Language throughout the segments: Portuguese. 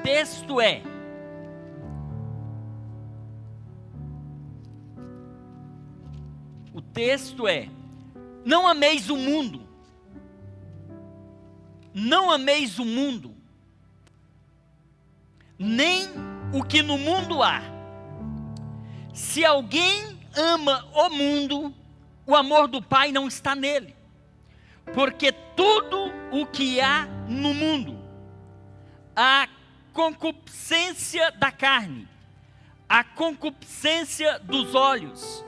texto é: não ameis o mundo. Não ameis o mundo, nem o que no mundo há. Se alguém ama o mundo, o amor do Pai não está nele. Porque tudo o que há no mundo, a concupiscência da carne, a concupiscência dos olhos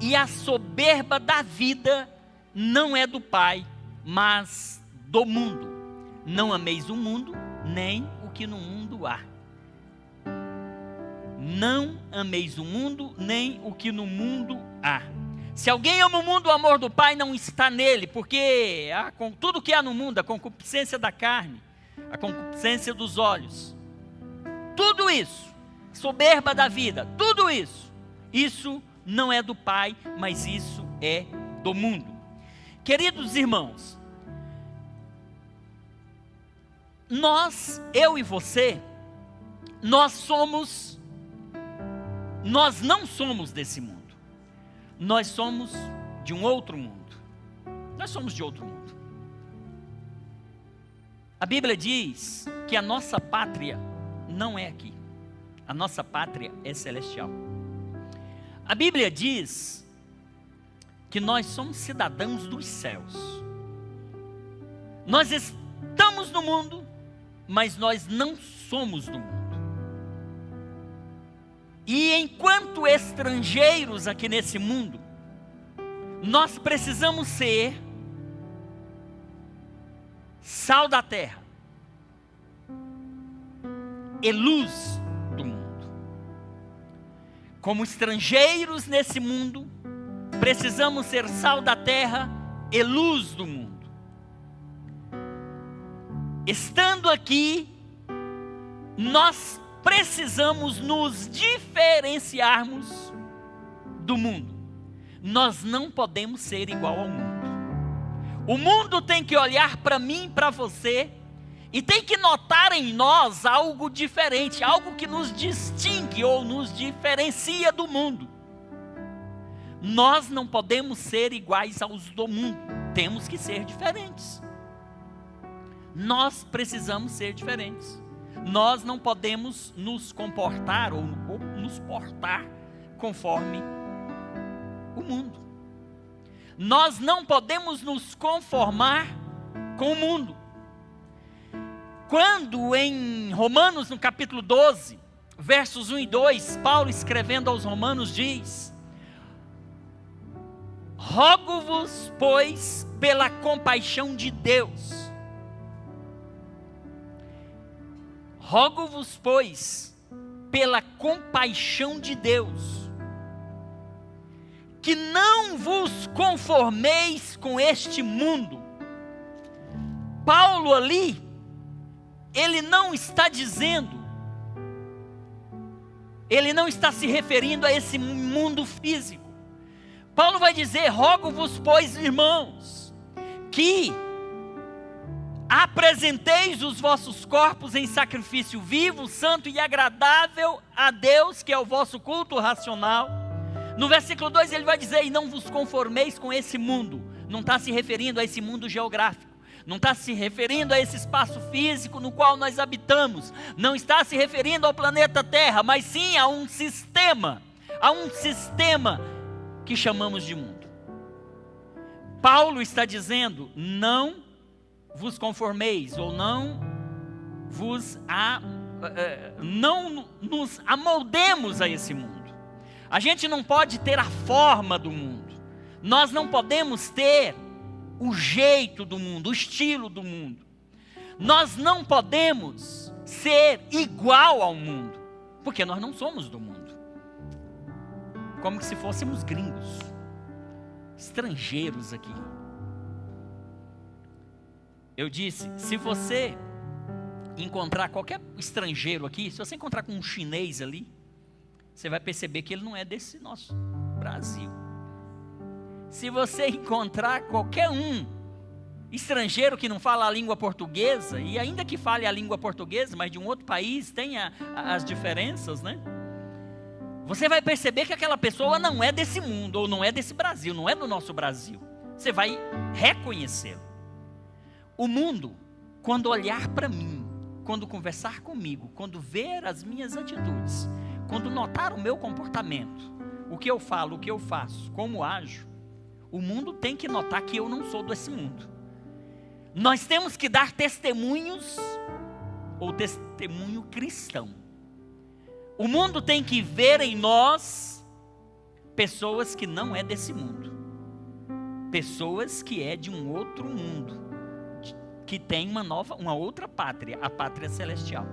e a soberba da vida, não é do Pai, mas do mundo. Não ameis o mundo, nem o que no mundo há. Não ameis o mundo, nem o que no mundo há. Se alguém ama o mundo, o amor do Pai não está nele, porque tudo que há no mundo, a concupiscência da carne, a concupiscência dos olhos, tudo isso, soberba da vida, tudo isso, isso não é do Pai, mas isso é do mundo. Queridos irmãos, eu e você, nós não somos desse mundo. Nós somos de um outro mundo. Nós somos de outro mundo. A Bíblia diz que a nossa pátria não é aqui. A nossa pátria é celestial. A Bíblia diz que nós somos cidadãos dos céus. Nós estamos no mundo, mas nós não somos do mundo. E enquanto estrangeiros aqui nesse mundo, nós precisamos ser sal da terra e luz do mundo. Como estrangeiros nesse mundo, precisamos ser sal da terra e luz do mundo. Estando aqui, nós precisamos nos diferenciarmos do mundo. Nós não podemos ser igual ao mundo. O mundo tem que olhar para mim e para você e tem que notar em nós algo diferente, algo que nos distingue ou nos diferencia do mundo. Nós não podemos ser iguais aos do mundo, temos que ser diferentes. Nós precisamos ser diferentes. Nós não podemos nos comportar ou nos portar conforme o mundo. Nós não podemos nos conformar com o mundo. Quando em Romanos, no capítulo 12, versos 1 e 2, Paulo escrevendo aos Romanos diz: rogo-vos, pois, pela compaixão de Deus. Rogo-vos, pois, pela compaixão de Deus, que não vos conformeis com este mundo. Paulo ali, ele não está dizendo, ele não está se referindo a esse mundo físico. Paulo vai dizer: rogo-vos, pois, irmãos, que apresenteis os vossos corpos em sacrifício vivo, santo e agradável a Deus, que é o vosso culto racional. No versículo 2 ele vai dizer: e não vos conformeis com esse mundo. Não está se referindo a esse mundo geográfico, não está se referindo a esse espaço físico no qual nós habitamos, não está se referindo ao planeta Terra, mas sim a um sistema que chamamos de mundo. Paulo está dizendo: não vos conformeis, ou não nos amoldemos a esse mundo. A gente não pode ter a forma do mundo, nós não podemos ter o jeito do mundo, o estilo do mundo. Nós não podemos ser igual ao mundo, porque nós não somos do mundo. Como se fôssemos gringos, estrangeiros aqui. Eu disse, se você encontrar qualquer estrangeiro aqui, se você encontrar com um chinês ali, você vai perceber que ele não é desse nosso Brasil. Se você encontrar qualquer um estrangeiro que não fala a língua portuguesa, e ainda que fale a língua portuguesa, mas de um outro país, tem as diferenças, né? Você vai perceber que aquela pessoa não é desse mundo, ou não é desse Brasil, não é do nosso Brasil. Você vai reconhecê-lo. O mundo, quando olhar para mim, quando conversar comigo, quando ver as minhas atitudes, quando notar o meu comportamento, o que eu falo, o que eu faço, como ajo, o mundo tem que notar que eu não sou desse mundo. Nós temos que dar testemunhos, ou testemunho cristão. O mundo tem que ver em nós pessoas que não é desse mundo, pessoas que é de um outro mundo, que tem uma outra pátria, a pátria celestial.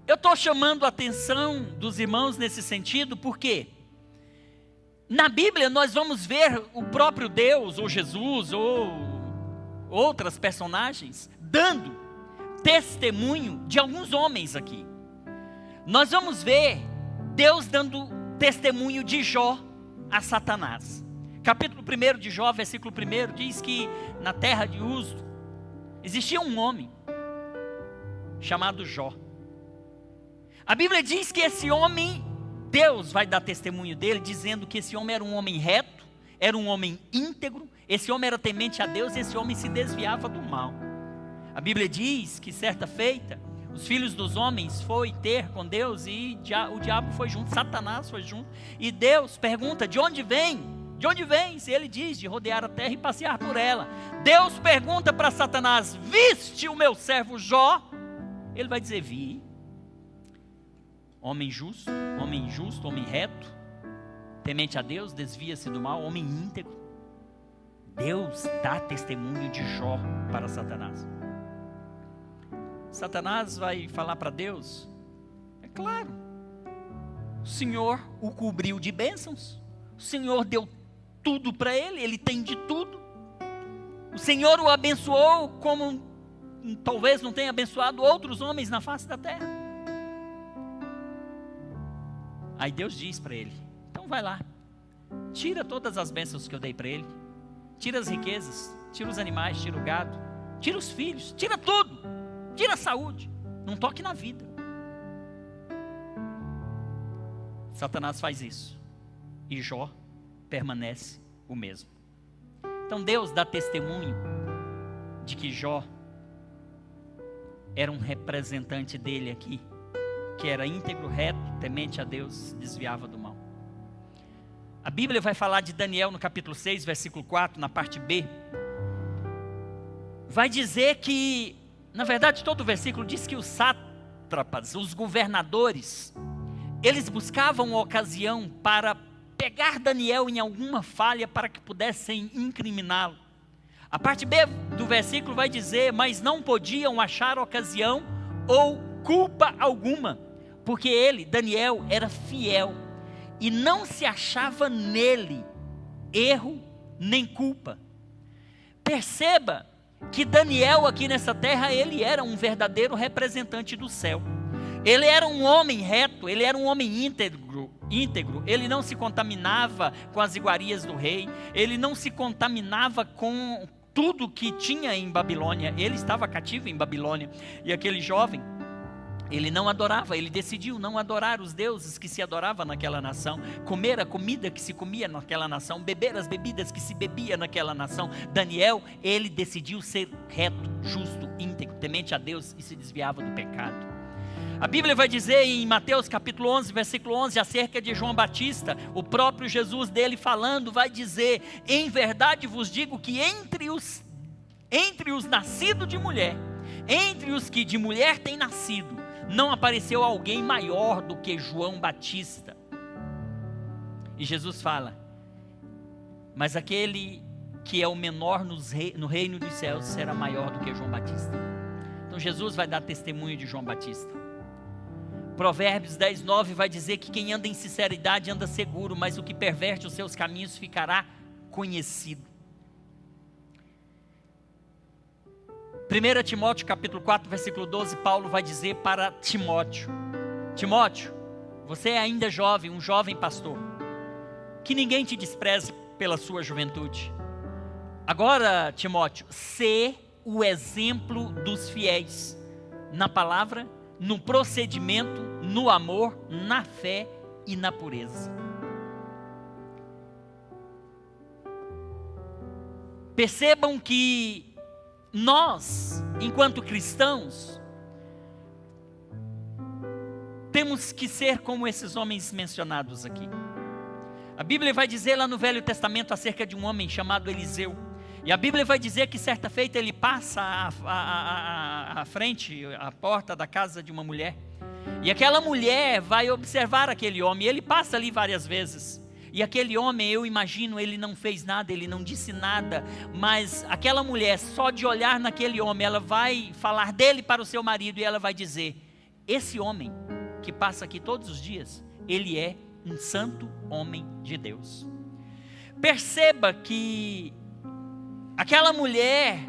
Eu estou chamando a atenção dos irmãos nesse sentido, porque na Bíblia nós vamos ver o próprio Deus, ou Jesus, ou outras personagens, dando testemunho de alguns homens aqui. Nós vamos ver Deus dando testemunho de Jó a Satanás. Capítulo 1 de Jó, versículo 1, diz que na terra de Uzo existia um homem chamado Jó. A Bíblia diz que esse homem, Deus vai dar testemunho dele, dizendo que esse homem era um homem reto, era um homem íntegro, esse homem era temente a Deus, e esse homem se desviava do mal. A Bíblia diz que certa feita, os filhos dos homens foram ter com Deus, e o diabo foi junto, Satanás foi junto, e Deus pergunta, de onde vem? De onde vens? E ele diz, de rodear a terra e passear por ela. Deus pergunta para Satanás, viste o meu servo Jó? Ele vai dizer, vi. Homem justo, homem reto, temente a Deus, desvia-se do mal, homem íntegro. Deus dá testemunho de Jó para Satanás. Satanás vai falar para Deus, é claro, o Senhor o cobriu de bênçãos, o Senhor deu tudo para ele, ele tem de tudo. O Senhor o abençoou como talvez não tenha abençoado outros homens na face da terra. Aí Deus diz para ele, então vai lá, tira todas as bênçãos que eu dei para ele, tira as riquezas, tira os animais, tira o gado, tira os filhos, tira tudo, tira a saúde, não toque na vida. Satanás faz isso, e Jó permanece o mesmo. Então Deus dá testemunho de que Jó era um representante dele aqui, que era íntegro, reto, temente a Deus, desviava do mal. A Bíblia vai falar de Daniel no capítulo 6, versículo 4, na parte B. Vai dizer que, na verdade todo o versículo diz que os sátrapas, os governadores, eles buscavam ocasião para pegar Daniel em alguma falha para que pudessem incriminá-lo. A parte B do versículo vai dizer, mas não podiam achar ocasião ou culpa alguma, porque ele, Daniel, era fiel, e não se achava nele erro nem culpa. Perceba que Daniel aqui nessa terra, ele era um verdadeiro representante do céu. Ele era um homem reto, ele era um homem íntegro, ele não se contaminava com as iguarias do rei, ele não se contaminava com tudo que tinha em Babilônia, ele estava cativo em Babilônia, e aquele jovem, ele não adorava, ele decidiu não adorar os deuses que se adoravam naquela nação, comer a comida que se comia naquela nação, beber as bebidas que se bebia naquela nação. Daniel, ele decidiu ser reto, justo, íntegro, temente a Deus, e se desviava do pecado. A Bíblia vai dizer em Mateus capítulo 11, versículo 11, acerca de João Batista, o próprio Jesus dele falando, vai dizer, em verdade vos digo que entre os nascidos de mulher, entre os que de mulher têm nascido, não apareceu alguém maior do que João Batista. E Jesus fala, mas aquele que é o menor no reino dos céus será maior do que João Batista. Então Jesus vai dar testemunho de João Batista. Provérbios 10, 9 vai dizer que quem anda em sinceridade anda seguro, mas o que perverte os seus caminhos ficará conhecido. 1 Timóteo capítulo 4, versículo 12, Paulo vai dizer para Timóteo, Timóteo, você é ainda jovem, um jovem pastor, que ninguém te despreze pela sua juventude, Agora, Timóteo, sê o exemplo dos fiéis na palavra, no procedimento, no amor, na fé e na pureza. Percebam que nós, enquanto cristãos, temos que ser como esses homens mencionados aqui. A Bíblia vai dizer lá no Velho Testamento acerca de um homem chamado Eliseu. E a Bíblia vai dizer que certa feita ele passa à frente, à porta da casa de uma mulher. E aquela mulher vai observar aquele homem. E ele passa ali várias vezes. E aquele homem, eu imagino, ele não fez nada, ele não disse nada. Mas aquela mulher, só de olhar naquele homem, ela vai falar dele para o seu marido. E ela vai dizer, esse homem que passa aqui todos os dias, ele é um santo homem de Deus. Perceba que aquela mulher,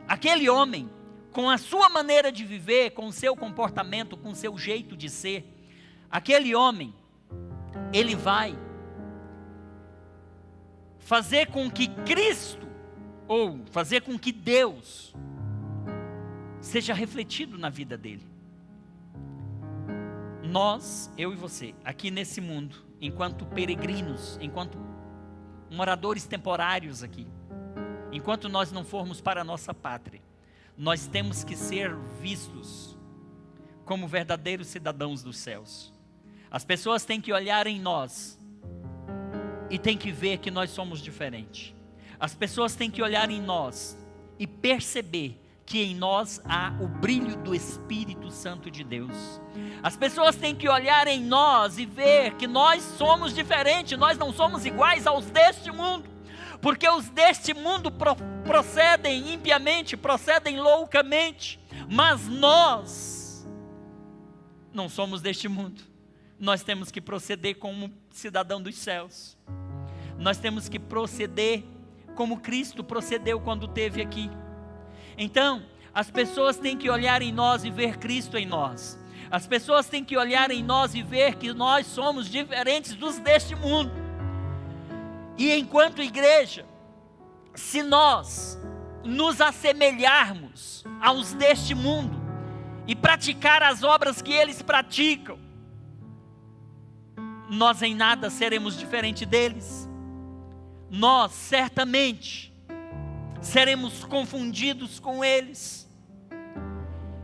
aquele homem, com a sua maneira de viver, com o seu comportamento, com o seu jeito de ser, aquele homem, ele vai fazer com que Cristo, ou fazer com que Deus, seja refletido na vida dele. Nós, eu e você, aqui nesse mundo, enquanto peregrinos, enquanto moradores temporários aqui, enquanto nós não formos para a nossa pátria, nós temos que ser vistos como verdadeiros cidadãos dos céus. As pessoas têm que olhar em nós e têm que ver que nós somos diferentes. As pessoas têm que olhar em nós e perceber que em nós há o brilho do Espírito Santo de Deus. As pessoas têm que olhar em nós e ver que nós somos diferentes, nós não somos iguais aos deste mundo, porque os deste mundo procedem impiamente, procedem loucamente, mas nós não somos deste mundo. Nós temos que proceder como cidadão dos céus. Nós temos que proceder como Cristo procedeu quando esteve aqui. Então, as pessoas têm que olhar em nós e ver Cristo em nós. As pessoas têm que olhar em nós e ver que nós somos diferentes dos deste mundo. E enquanto igreja, se nós nos assemelharmos aos deste mundo e praticar as obras que eles praticam, nós em nada seremos diferente deles. Nós certamente seremos confundidos com eles.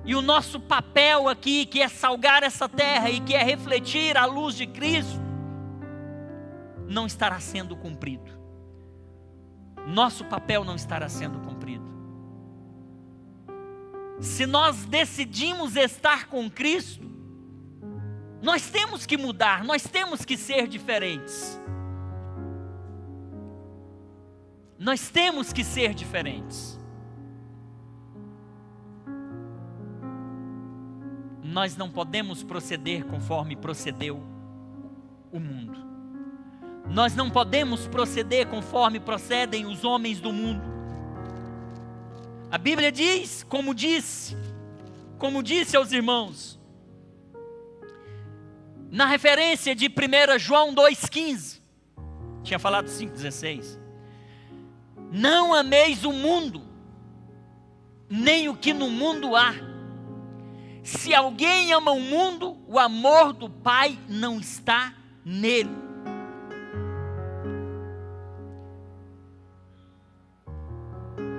E o nosso papel aqui, que é salgar essa terra e que é refletir a luz de Cristo, não estará sendo cumprido. Nosso papel não estará sendo cumprido. Se nós decidimos estar com Cristo, nós temos que mudar, nós temos que ser diferentes. Nós temos que ser diferentes. Nós não podemos proceder conforme procedeu o mundo. Nós não podemos proceder conforme procedem os homens do mundo. A Bíblia diz, como disse aos irmãos, na referência de 1 João 2,15, tinha falado 5,16, não ameis o mundo, nem o que no mundo há. Se alguém ama o mundo, o amor do Pai não está nele.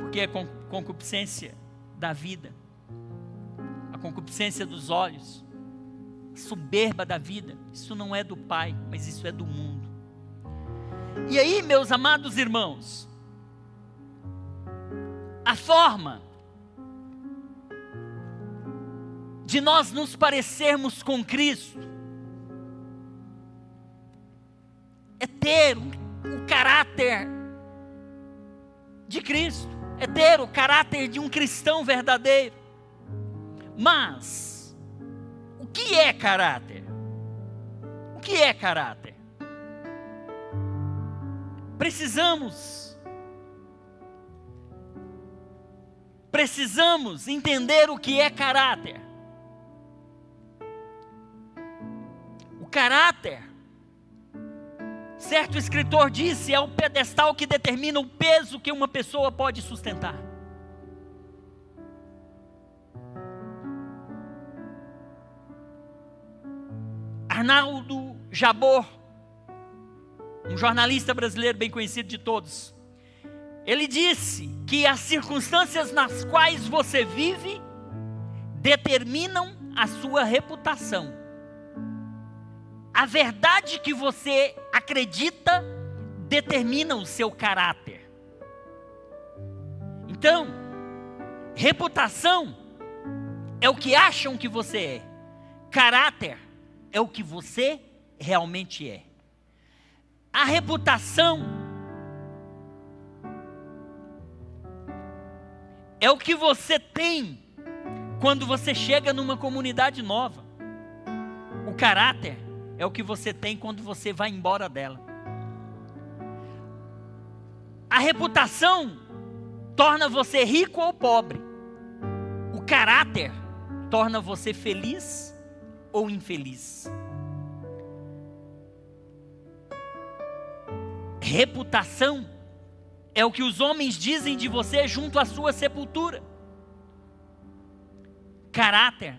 Porque a concupiscência da vida, a concupiscência dos olhos, a soberba da vida, isso não é do Pai, mas isso é do mundo. E aí, meus amados irmãos, a forma de nós nos parecermos com Cristo é ter o caráter de Cristo, é ter o caráter de um cristão verdadeiro. Mas o que é caráter? O que é caráter? Precisamos entender o que é caráter. O caráter Certo escritor disse, é o pedestal que determina o peso que uma pessoa pode sustentar. Arnaldo Jabor, um jornalista brasileiro bem conhecido de todos, ele disse que as circunstâncias nas quais você vive determinam a sua reputação. A verdade que você acredita determina o seu caráter. Então, reputação é o que acham que você é. Caráter é o que você realmente é. A reputação é o que você tem quando você chega numa comunidade nova. O caráter é o que você tem quando você vai embora dela. A reputação torna você rico ou pobre. O caráter torna você feliz ou infeliz. Reputação é o que os homens dizem de você junto à sua sepultura. Caráter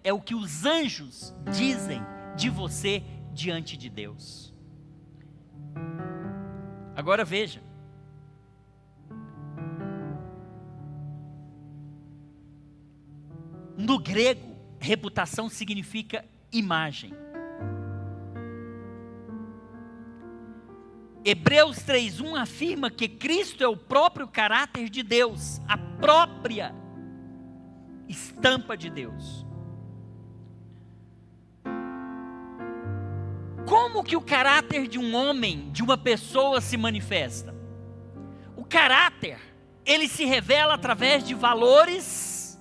é o que os anjos dizem de você diante de Deus. Agora veja. No grego, reputação significa imagem. Hebreus 3:1 afirma que Cristo é o próprio caráter de Deus, a própria estampa de Deus. Como que o caráter de um homem, de uma pessoa se manifesta? O caráter, ele se revela através de valores,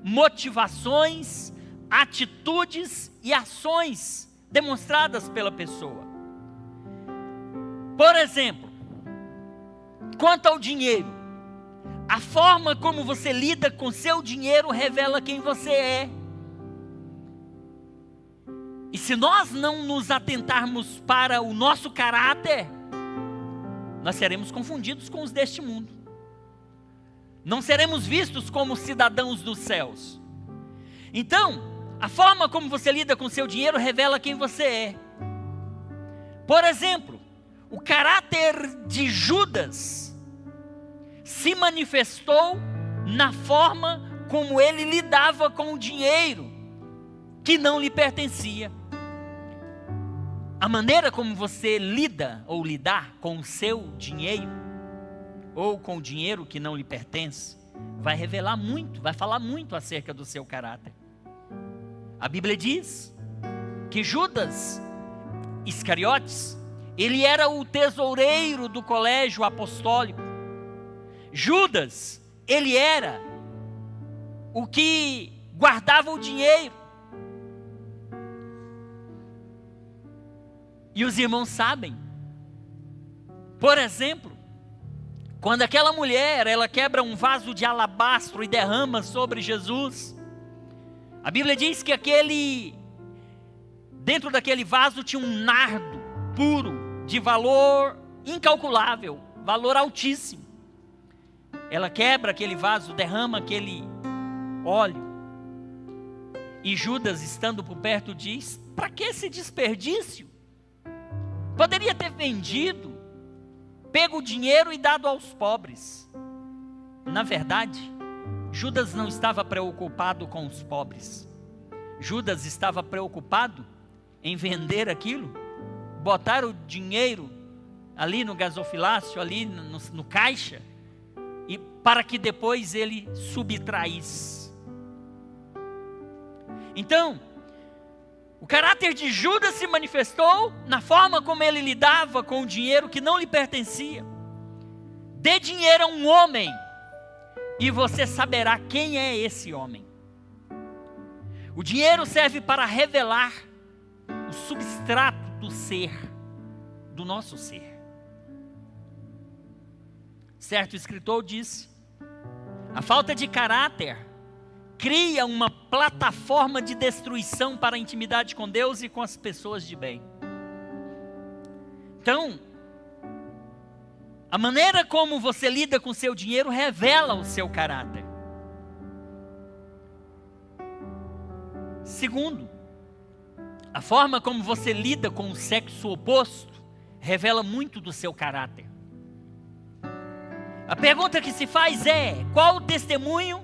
motivações, atitudes e ações demonstradas pela pessoa. Por exemplo, quanto ao dinheiro, a forma como você lida com seu dinheiro revela quem você é. E se nós não nos atentarmos para o nosso caráter, nós seremos confundidos com os deste mundo. Não seremos vistos como cidadãos dos céus. Então, a forma como você lida com seu dinheiro revela quem você é. Por exemplo, o caráter de Judas se manifestou na forma como ele lidava com o dinheiro que não lhe pertencia. A maneira como você lida ou lidar com o seu dinheiro, ou com o dinheiro que não lhe pertence, vai revelar muito, vai falar muito acerca do seu caráter. A Bíblia diz que Judas Iscariotes, ele era o tesoureiro do colégio apostólico. Judas, ele era o que guardava o dinheiro. E os irmãos sabem, por exemplo, quando aquela mulher, ela quebra um vaso de alabastro e derrama sobre Jesus, a Bíblia diz que dentro daquele vaso tinha um nardo puro, de valor incalculável, valor altíssimo. Ela quebra aquele vaso, derrama aquele óleo, e Judas, estando por perto, diz: para que esse desperdício? Poderia ter vendido, pego o dinheiro e dado aos pobres. Na verdade, Judas não estava preocupado com os pobres. Judas estava preocupado em vender aquilo, botar o dinheiro ali no gasofilácio, ali no caixa, e para que depois ele subtraísse. Então, o caráter de Judas se manifestou na forma como ele lidava com o dinheiro que não lhe pertencia. Dê dinheiro a um homem e você saberá quem é esse homem. O dinheiro serve para revelar o substrato do ser, do nosso ser. Certo escritor disse: a falta de caráter cria uma plataforma de destruição para a intimidade com Deus e com as pessoas de bem. Então, a maneira como você lida com o seu dinheiro revela o seu caráter. Segundo, a forma como você lida com o sexo oposto revela muito do seu caráter. A pergunta que se faz é: qual o testemunho,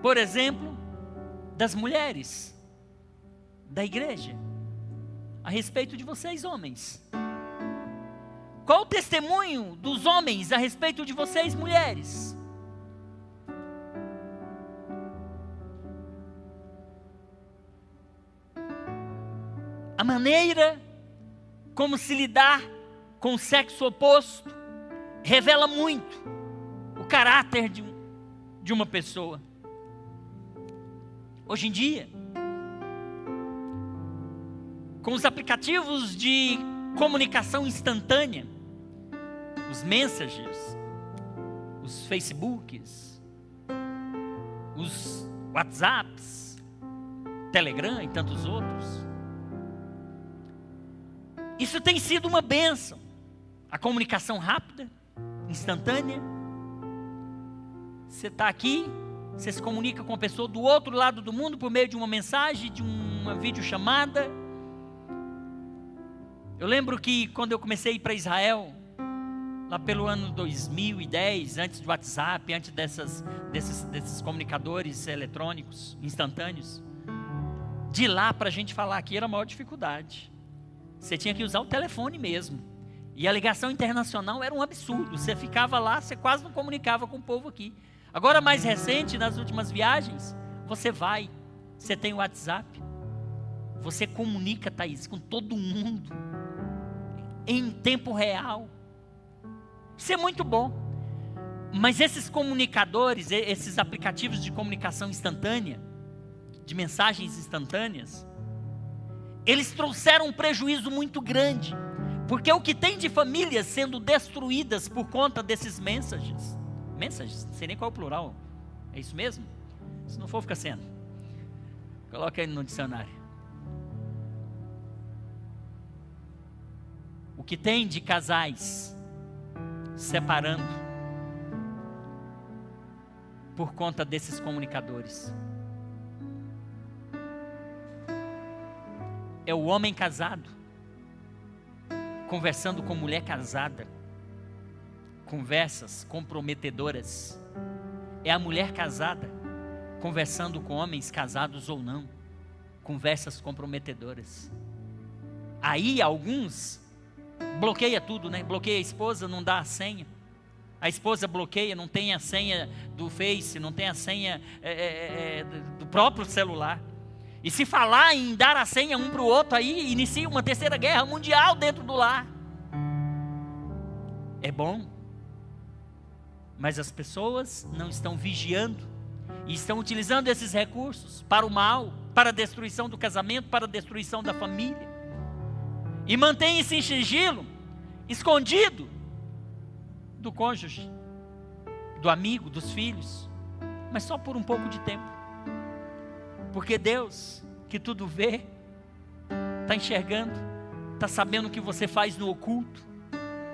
por exemplo, das mulheres da igreja a respeito de vocês, homens? Qual o testemunho dos homens a respeito de vocês, mulheres? A maneira como se lidar com o sexo oposto revela muito o caráter de uma pessoa. Hoje em dia, com os aplicativos de comunicação instantânea, os messengers, os Facebooks, os WhatsApps, Telegram e tantos outros, isso tem sido uma bênção. A comunicação rápida, instantânea. Você está aqui, você se comunica com a pessoa do outro lado do mundo por meio de uma mensagem, de uma videochamada. Eu lembro que quando eu comecei a ir para Israel, lá pelo ano 2010, antes do WhatsApp, antes desses comunicadores eletrônicos, instantâneos, de lá para a gente falar aqui era a maior dificuldade. Você tinha que usar o telefone mesmo. E a ligação internacional era um absurdo. Você ficava lá, você quase não comunicava com o povo aqui. Agora, mais recente, nas últimas viagens, você tem o WhatsApp. Você comunica, Thaís, com todo mundo. Em tempo real. Isso é muito bom. Mas esses comunicadores, esses aplicativos de comunicação instantânea, de mensagens instantâneas, eles trouxeram um prejuízo muito grande, porque o que tem de famílias sendo destruídas por conta desses mensagens, não sei nem qual é o plural, é isso mesmo? Se não for, fica sendo, coloca aí no dicionário. O que tem de casais separando por conta desses comunicadores. É o homem casado conversando com mulher casada, conversas comprometedoras. É a mulher casada conversando com homens casados ou não, conversas comprometedoras. Aí alguns bloqueia tudo, né? Bloqueia a esposa, não dá a senha. A esposa bloqueia, não tem a senha do Face, não tem a senha do próprio celular. E se falar em dar a senha um para o outro, aí inicia uma terceira guerra mundial dentro do lar. É bom, mas as pessoas não estão vigiando e estão utilizando esses recursos para o mal, para a destruição do casamento, para a destruição da família. E mantém-se em sigilo, escondido do cônjuge, do amigo, dos filhos, mas só por um pouco de tempo. Porque Deus, que tudo vê, está enxergando, está sabendo o que você faz no oculto,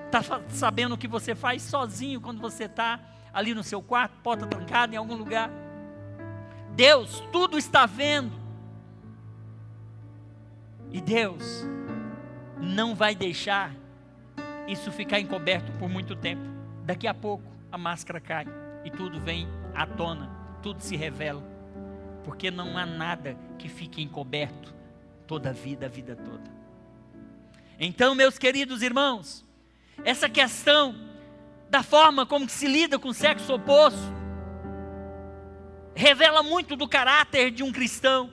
está sabendo o que você faz sozinho quando você está ali no seu quarto, porta trancada em algum lugar. Deus tudo está vendo. E Deus não vai deixar isso ficar encoberto por muito tempo. Daqui a pouco a máscara cai e tudo vem à tona, tudo se revela. Porque não há nada que fique encoberto toda a vida toda. Então, meus queridos irmãos, essa questão da forma como se lida com o sexo oposto revela muito do caráter de um cristão.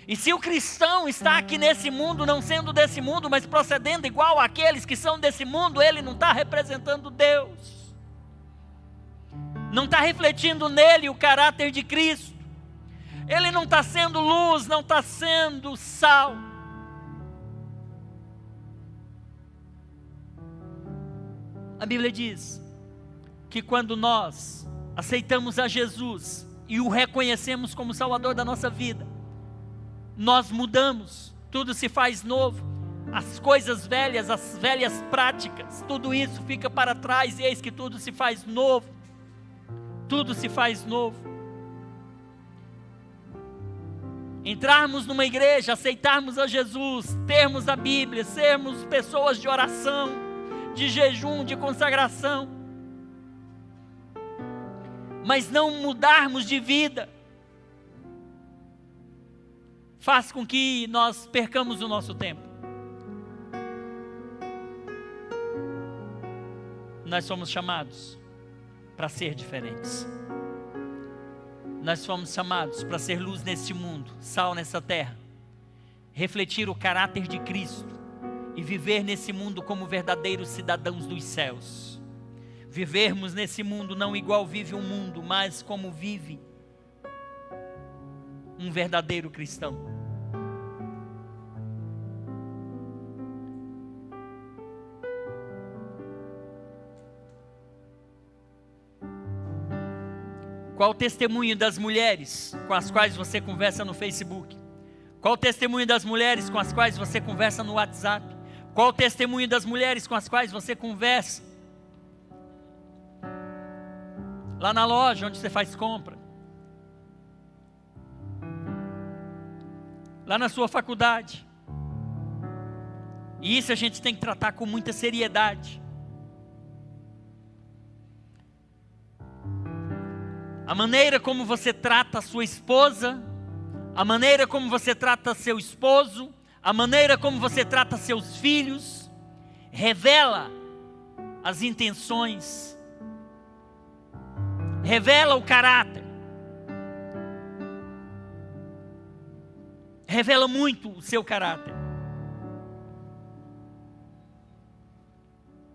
E se o cristão está aqui nesse mundo, não sendo desse mundo, mas procedendo igual àqueles que são desse mundo, ele não está representando Deus. Não está refletindo nele o caráter de Cristo. Ele não está sendo luz, não está sendo sal. A Bíblia diz que quando nós aceitamos a Jesus e o reconhecemos como Salvador da nossa vida, nós mudamos, tudo se faz novo. as coisas velhas, as velhas práticas, tudo isso fica para trás e eis que tudo se faz novo. Tudo se faz novo. Entrarmos numa igreja, aceitarmos a Jesus, termos a Bíblia, sermos pessoas de oração, de jejum, de consagração, mas não mudarmos de vida, faz com que nós percamos o nosso tempo. Nós somos chamados para ser diferentes. Nós fomos chamados para ser luz neste mundo, sal nessa terra, refletir o caráter de Cristo e viver nesse mundo como verdadeiros cidadãos dos céus. Vivermos nesse mundo não igual vive o mundo, mas como vive um verdadeiro cristão. Qual o testemunho das mulheres com as quais você conversa no Facebook? Qual o testemunho das mulheres com as quais você conversa no WhatsApp? Qual o testemunho das mulheres com as quais você conversa lá na loja onde você faz compra? Lá na sua faculdade? E isso a gente tem que tratar com muita seriedade. A maneira como você trata a sua esposa, a maneira como você trata seu esposo, a maneira como você trata seus filhos, revela as intenções, revela o caráter, revela muito o seu caráter.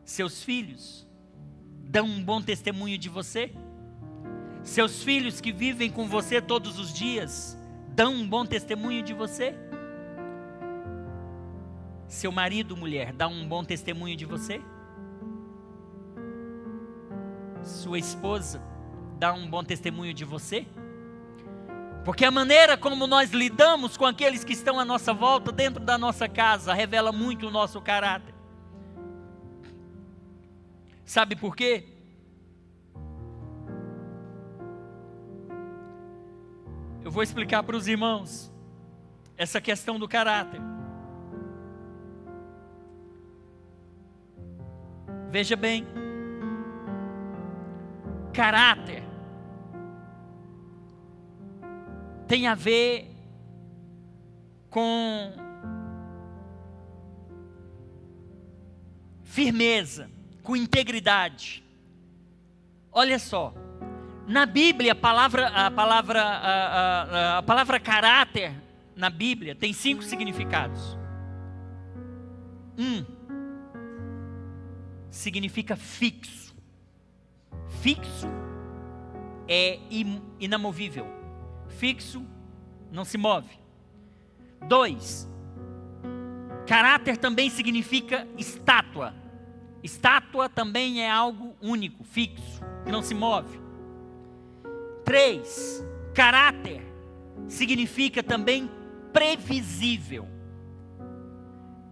Seus filhos dão um bom testemunho de você? Seus filhos que vivem com você todos os dias dão um bom testemunho de você? Seu marido, mulher, dá um bom testemunho de você? Sua esposa dá um bom testemunho de você? Porque a maneira como nós lidamos com aqueles que estão à nossa volta, dentro da nossa casa, revela muito o nosso caráter. Sabe por quê? Eu vou explicar para os irmãos essa questão do caráter. Veja bem, caráter tem a ver com firmeza, com integridade. Olha só. Na Bíblia, a palavra caráter, na Bíblia, tem 5 significados. Significa fixo. Fixo é inamovível. Fixo não se move. 2, caráter também significa estátua. Estátua também é algo único, fixo, que não se move. 3, caráter significa também previsível.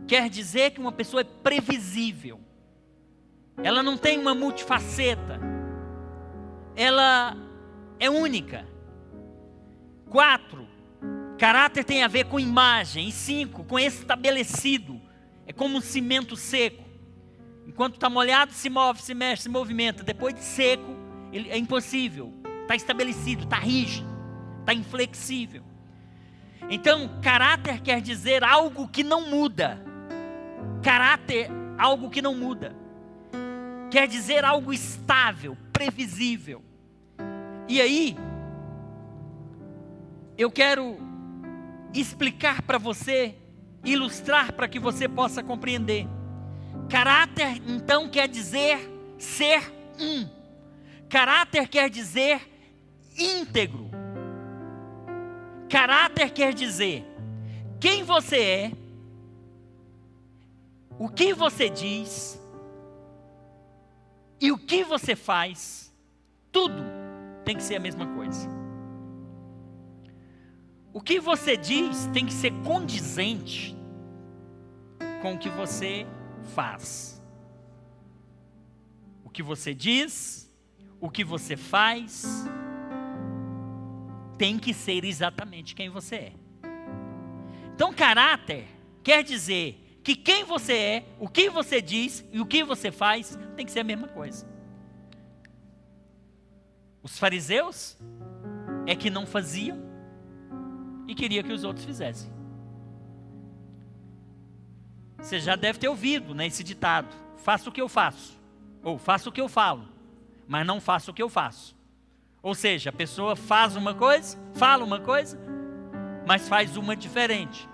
Quer dizer que uma pessoa é previsível. Ela não tem uma multifaceta. Ela é única. 4, caráter tem a ver com imagem. E 5, com estabelecido. É como um cimento seco. Enquanto está molhado, se move, se mexe, se movimenta. Depois de seco, ele é impossível. Está estabelecido, está rígido, está inflexível. Então, caráter quer dizer algo que não muda. Caráter, algo que não muda. Quer dizer algo estável, previsível. E aí, eu quero explicar para você, ilustrar para que você possa compreender. Caráter, então, quer dizer ser um. Caráter quer dizer íntegro. Caráter quer dizer quem você é, o que você diz e o que você faz. Tudo tem que ser a mesma coisa. O que você diz tem que ser condizente com o que você faz. O que você diz, o que você faz, tem que ser exatamente quem você é. Então, caráter quer dizer que quem você é, o que você diz e o que você faz tem que ser a mesma coisa. Os fariseus é que não faziam e queria que os outros fizessem. Você já deve ter ouvido, né, esse ditado: faça o que eu faço, ou faça o que eu falo, mas não faça o que eu faço. Ou seja, a pessoa faz uma coisa, fala uma coisa, mas faz uma diferente.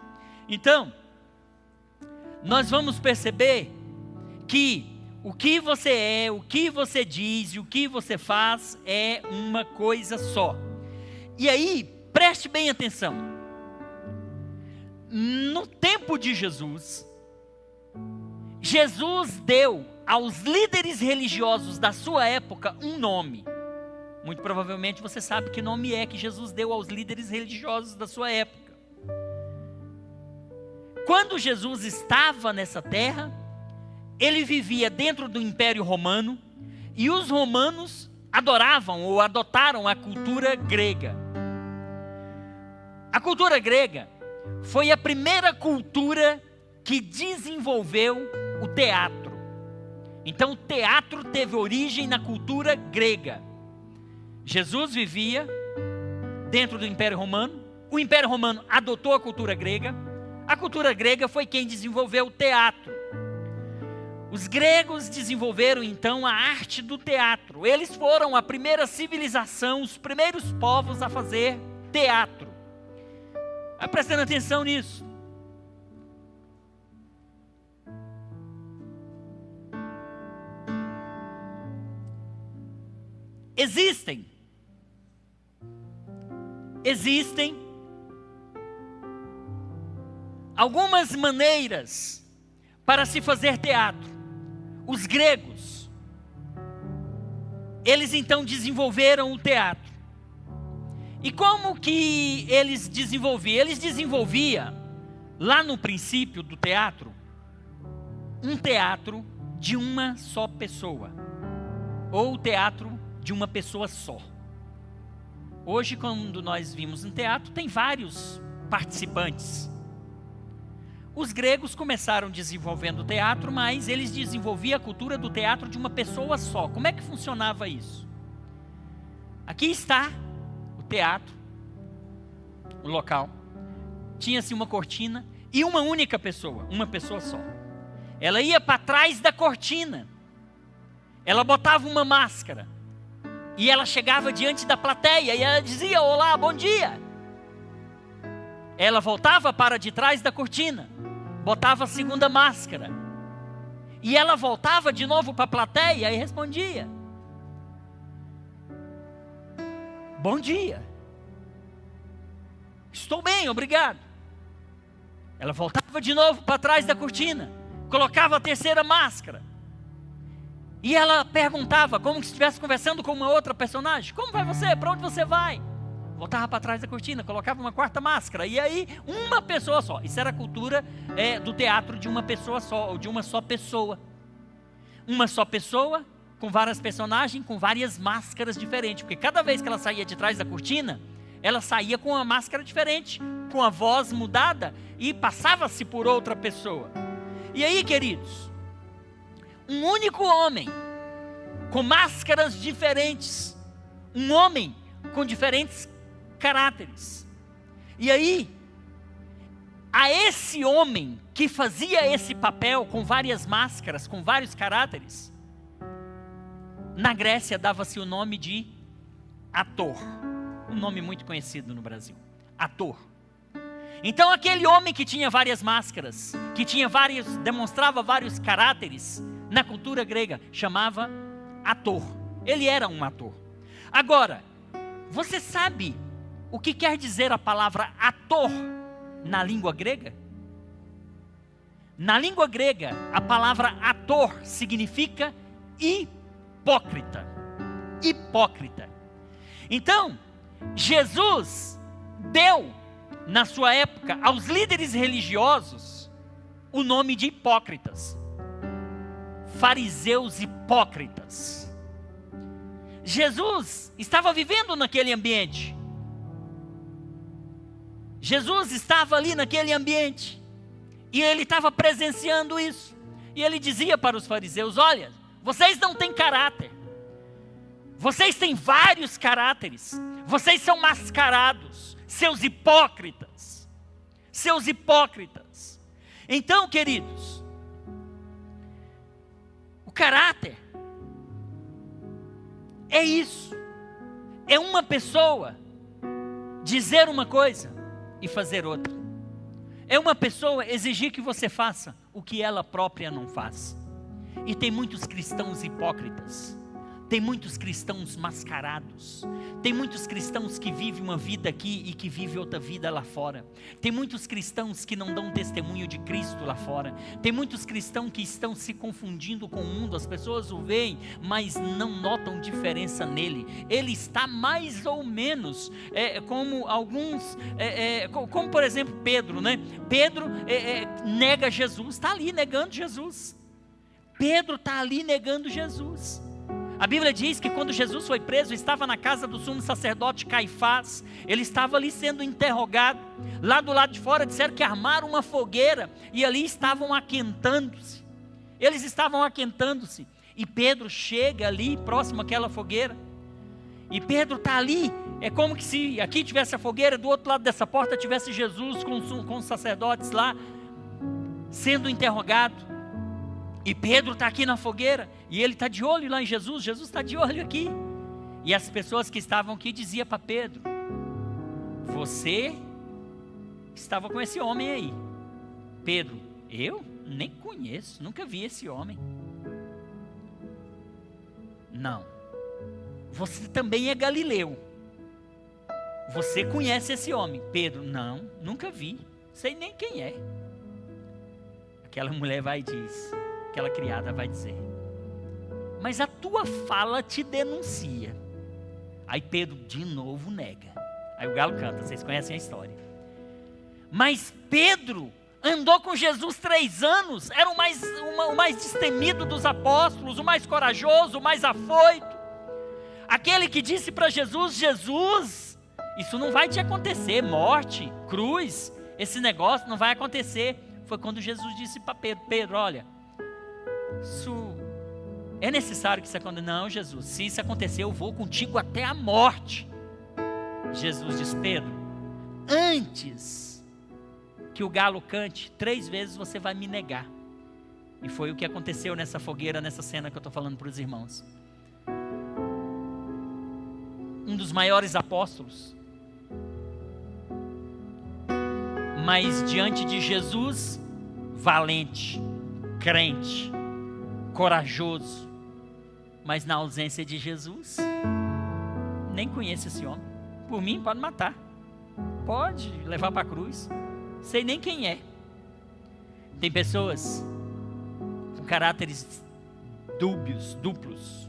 Então, nós vamos perceber que o que você é, o que você diz e o que você faz é uma coisa só. E aí, preste bem atenção. No tempo de Jesus, Jesus deu aos líderes religiosos da sua época um nome. Muito provavelmente você sabe que nome é que Jesus deu aos líderes religiosos da sua época. Quando Jesus estava nessa terra, ele vivia dentro do Império Romano, e os romanos adoravam ou adotaram a cultura grega. A cultura grega foi a primeira cultura que desenvolveu o teatro. Então o teatro teve origem na cultura grega. Jesus vivia dentro do Império Romano, o Império Romano adotou a cultura grega foi quem desenvolveu o teatro. Os gregos desenvolveram então a arte do teatro. Eles foram a primeira civilização, os primeiros povos a fazer teatro. Vai prestando atenção nisso. Existem algumas maneiras para se fazer teatro. Os gregos, eles então desenvolveram o teatro. E como que eles desenvolviam? Eles desenvolviam, lá no princípio do teatro, um teatro de uma só pessoa, ou o teatro de uma pessoa só. Hoje, quando nós vimos um teatro, tem vários participantes. Os gregos começaram desenvolvendo o teatro, mas eles desenvolviam a cultura do teatro de uma pessoa só. Como é que funcionava isso? Aqui está o teatro, o local. Tinha-se uma cortina e uma única pessoa, uma pessoa só. Ela ia para trás da cortina. Ela botava uma máscara. E ela chegava diante da plateia e ela dizia: olá, bom dia. Ela voltava para de trás da cortina, botava a segunda máscara. E ela voltava de novo para a plateia e respondia: bom dia. Estou bem, obrigado. Ela voltava de novo para trás da cortina, colocava a terceira máscara. E ela perguntava, como se estivesse conversando com uma outra personagem: como vai você? Para onde você vai? Voltava para trás da cortina, colocava uma quarta máscara. E aí, uma pessoa só. Isso era a cultura do teatro de uma pessoa só, ou de uma só pessoa. Uma só pessoa, com várias personagens, com várias máscaras diferentes. Porque cada vez que ela saía de trás da cortina, ela saía com uma máscara diferente, com a voz mudada, e passava-se por outra pessoa. E aí, queridos, um único homem, com máscaras diferentes, um homem com diferentes caráteres. E aí, a esse homem que fazia esse papel com várias máscaras, com vários caráteres, na Grécia dava-se o nome de ator. Um nome muito conhecido no Brasil, ator. Então aquele homem que tinha várias máscaras, que demonstrava vários caráteres, na cultura grega, chamava ator. Ele era um ator. Agora, você sabe o que quer dizer a palavra ator na língua grega? Na língua grega, a palavra ator significa hipócrita. Hipócrita. Então, Jesus deu, na sua época, aos líderes religiosos, o nome de hipócritas. Fariseus hipócritas. Jesus estava vivendo naquele ambiente. Jesus estava ali naquele ambiente. E ele estava presenciando isso. E ele dizia para os fariseus: olha, vocês não têm caráter. Vocês têm vários caráteres. Vocês são mascarados. Seus hipócritas. Seus hipócritas. Então, queridos, o caráter é isso. É uma pessoa dizer uma coisa e fazer outra. É uma pessoa exigir que você faça o que ela própria não faz. E tem muitos cristãos hipócritas. Tem muitos cristãos mascarados. Tem muitos cristãos que vivem uma vida aqui e que vivem outra vida lá fora. Tem muitos cristãos que não dão testemunho de Cristo lá fora. Tem muitos cristãos que estão se confundindo com o mundo. As pessoas o veem, mas não notam diferença nele. Ele está mais ou menos como alguns, como por exemplo Pedro, né? Pedro nega Jesus, está ali negando Jesus. Pedro está ali negando Jesus. A Bíblia diz que quando Jesus foi preso, estava na casa do sumo sacerdote Caifás. Ele estava ali sendo interrogado. Lá do lado de fora disseram que armaram uma fogueira e ali estavam aquentando-se. Eles estavam aquentando-se. E Pedro chega ali próximo àquela fogueira. E Pedro está ali. É como que se aqui tivesse a fogueira, do outro lado dessa porta tivesse Jesus com os sacerdotes lá, sendo interrogado. E Pedro está aqui na fogueira, e ele está de olho lá em Jesus, Jesus está de olho aqui. E as pessoas que estavam aqui diziam para Pedro: você estava com esse homem aí. Pedro: eu nem conheço, nunca vi esse homem. Não, você também é galileu, você conhece esse homem. Pedro: não, nunca vi, sei nem quem é. Aquela mulher vai e diz, aquela criada vai dizer: mas a tua fala te denuncia. Aí Pedro de novo nega. Aí o galo canta, vocês conhecem a história. Mas Pedro andou com Jesus 3 anos, era o mais destemido dos apóstolos, o mais corajoso, o mais afoito. Aquele que disse para Jesus: Jesus, isso não vai te acontecer, morte, cruz, esse negócio não vai acontecer. Foi quando Jesus disse para Pedro: Pedro, olha, isso é necessário que isso aconteça. Não, Jesus, se isso acontecer, eu vou contigo até a morte. Jesus diz: Pedro, antes que o galo cante 3 vezes você vai me negar. E foi o que aconteceu nessa fogueira, nessa cena que eu estou falando para os irmãos. Um dos maiores apóstolos, mas diante de Jesus, valente, crente, corajoso, mas na ausência de Jesus, nem conheço esse homem. Por mim pode matar, pode levar para a cruz, sei nem quem é. Tem pessoas com caráteres duplos.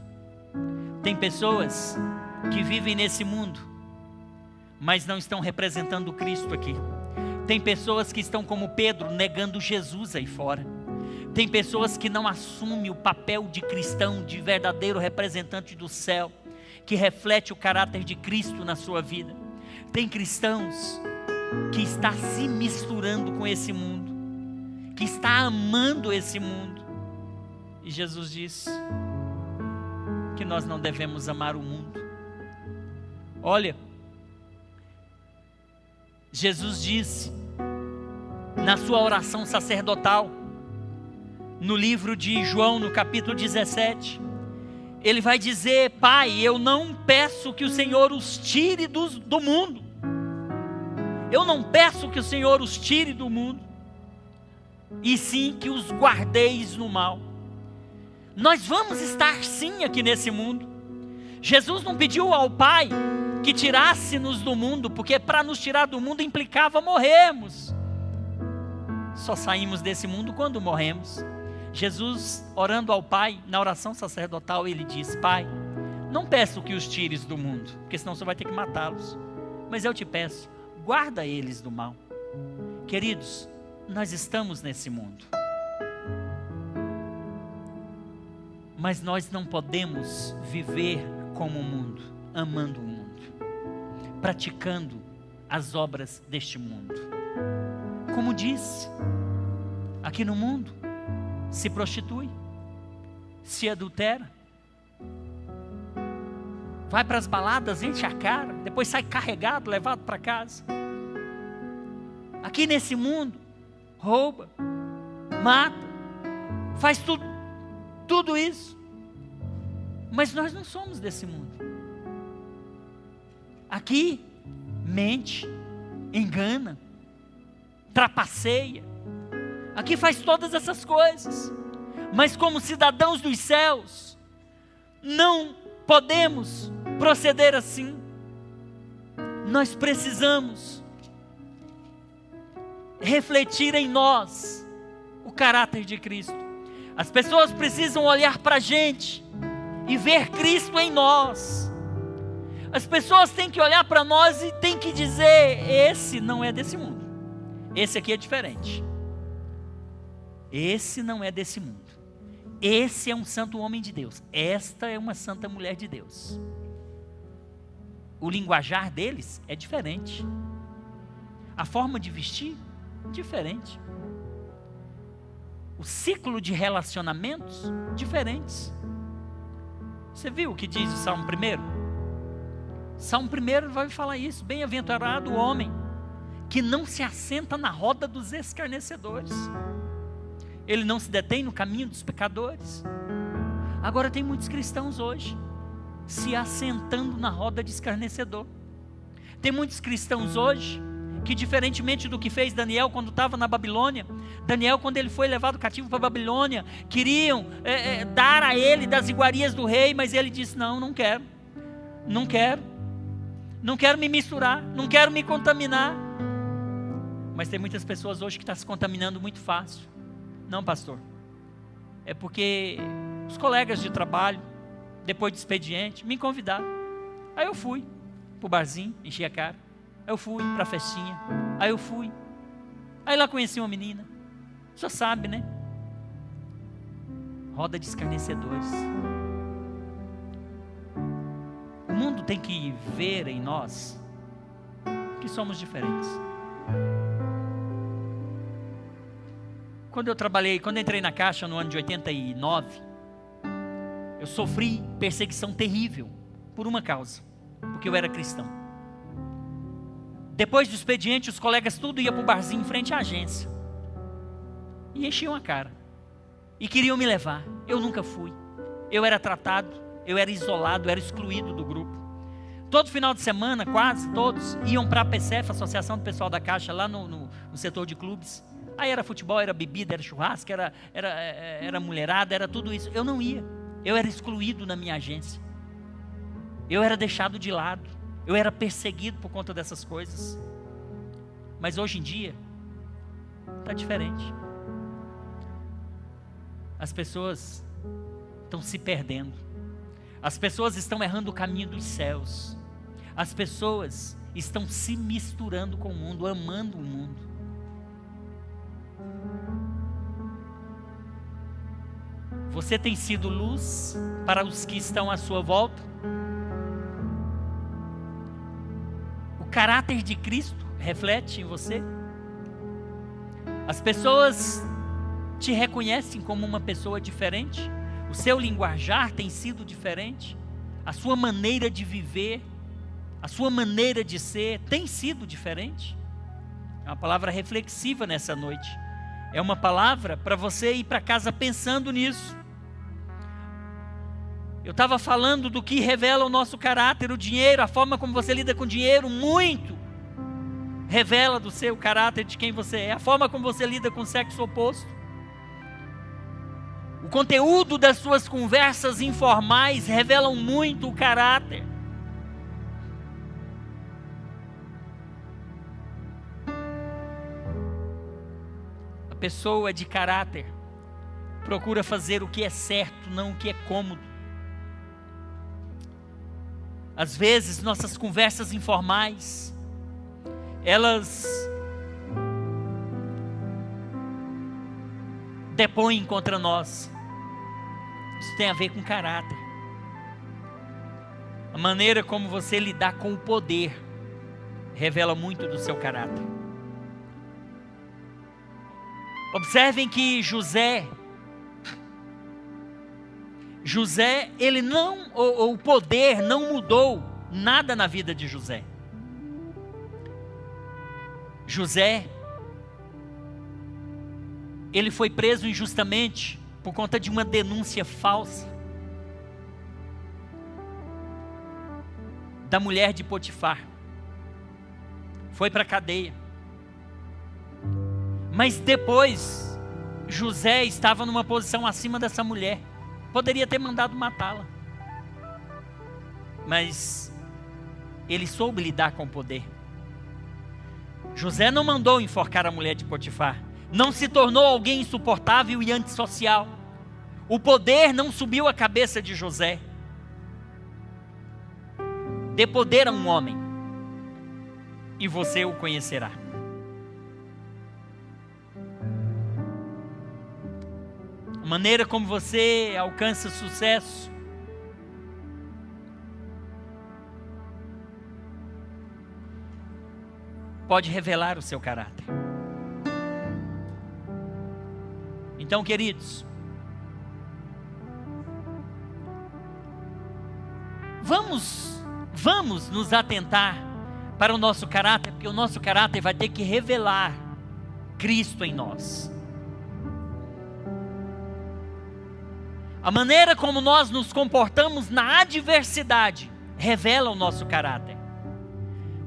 Tem pessoas que vivem nesse mundo, mas não estão representando Cristo aqui. Tem pessoas que estão como Pedro, negando Jesus aí fora. Tem pessoas que não assumem o papel de cristão, de verdadeiro representante do céu, que reflete o caráter de Cristo na sua vida. Tem cristãos que está se misturando com esse mundo, que está amando esse mundo. E Jesus diz que nós não devemos amar o mundo. Olha, Jesus disse na sua oração sacerdotal, no livro de João, no capítulo 17, ele vai dizer: Pai, eu não peço que o Senhor os tire do mundo. Eu não peço que o Senhor os tire do mundo, e sim que os guardeis no mal. Nós vamos estar sim aqui nesse mundo. Jesus não pediu ao Pai que tirasse-nos do mundo, porque para nos tirar do mundo implicava morrermos. Só saímos desse mundo quando morremos. Jesus, orando ao Pai, na oração sacerdotal, ele diz: Pai, não peço que os tires do mundo, porque senão você vai ter que matá-los, mas eu te peço, guarda eles do mal. Queridos, Nós estamos nesse mundo. Mas nós não podemos viver como o mundo, amando o mundo, praticando as obras deste mundo. Como disse, aqui no mundo se prostitui, se adultera, vai para as baladas, enche a cara, depois sai carregado, levado para casa. Aqui nesse mundo, rouba, mata, faz tudo isso. Mas nós não somos desse mundo. Aqui, mente, engana, trapaceia. Aqui faz todas essas coisas. Mas como cidadãos dos céus, não podemos proceder assim. Nós precisamos refletir em nós o caráter de Cristo. As pessoas precisam olhar para a gente e ver Cristo em nós. As pessoas têm que olhar para nós e têm que dizer: esse não é desse mundo, esse aqui é diferente, esse não é desse mundo, esse é um santo homem de Deus, esta é uma santa mulher de Deus. O linguajar deles é diferente, a forma de vestir diferente, o ciclo de relacionamentos diferentes. Você viu o que diz o Salmo 1? Salmo 1 vai falar isso: bem-aventurado o homem que não se assenta na roda dos escarnecedores, ele não se detém no caminho dos pecadores. Agora tem muitos cristãos hoje se assentando na roda de escarnecedor. Tem muitos cristãos hoje que, diferentemente do que fez Daniel quando estava na Babilônia, Daniel, quando ele foi levado cativo para a Babilônia, queriam dar a ele das iguarias do rei, mas ele disse: não quero me misturar, não quero me contaminar. Mas tem muitas pessoas hoje que estão se contaminando muito fácil. Não, pastor, é porque os colegas de trabalho, depois do expediente, me convidaram. Aí eu fui para o barzinho, enchi a cara. Aí eu fui para a festinha. Aí eu fui. Aí lá conheci uma menina. O senhor sabe, né? Roda de escarnecedores. O mundo tem que ver em nós que somos diferentes. Quando eu entrei na Caixa no ano de 89, eu sofri perseguição terrível por uma causa, porque eu era cristão. Depois do expediente, os colegas tudo iam para o barzinho em frente à agência e enchiam a cara e queriam me levar. Eu nunca fui. Eu era tratado, eu era isolado, eu era excluído do grupo. Todo final de semana, quase todos, iam para a APCF, Associação do Pessoal da Caixa, lá no setor de clubes. Aí era futebol, era bebida, era churrasco, era mulherada, era tudo isso. Eu não ia. Eu era excluído na minha agência. Eu era deixado de lado. Eu era perseguido por conta dessas coisas. Mas hoje em dia está diferente. As pessoas estão se perdendo. As pessoas estão errando o caminho dos céus. As pessoas estão se misturando com o mundo, amando o mundo. Você tem sido luz para os que estão à sua volta? O caráter de Cristo reflete em você? As pessoas te reconhecem como uma pessoa diferente? O seu linguajar tem sido diferente? A sua maneira de viver, a sua maneira de ser tem sido diferente? É uma palavra reflexiva nessa noite. É uma palavra para você ir para casa pensando nisso. Eu estava falando do que revela o nosso caráter, o dinheiro, a forma como você lida com o dinheiro, muito revela do seu caráter, de quem você é. A forma como você lida com o sexo oposto. O conteúdo das suas conversas informais revelam muito o caráter. A pessoa de caráter procura fazer o que é certo, não o que é cômodo. Às vezes, nossas conversas informais, elas depõem contra nós. Isso tem a ver com caráter. A maneira como você lidar com o poder revela muito do seu caráter. Observem que José, ele não, o poder não mudou nada na vida de José. José, ele foi preso injustamente por conta de uma denúncia falsa da mulher de Potifar. Foi para a cadeia. Mas depois, José estava numa posição acima dessa mulher. Poderia ter mandado matá-la. Mas ele soube lidar com o poder. José não mandou enforcar a mulher de Potifar. Não se tornou alguém insuportável e antissocial. O poder não subiu a cabeça de José. Dê poder a um homem, e você o conhecerá. A maneira como você alcança sucesso pode revelar o seu caráter. Então, queridos, vamos nos atentar para o nosso caráter, porque o nosso caráter vai ter que revelar Cristo em nós. A maneira como nós nos comportamos na adversidade revela o nosso caráter.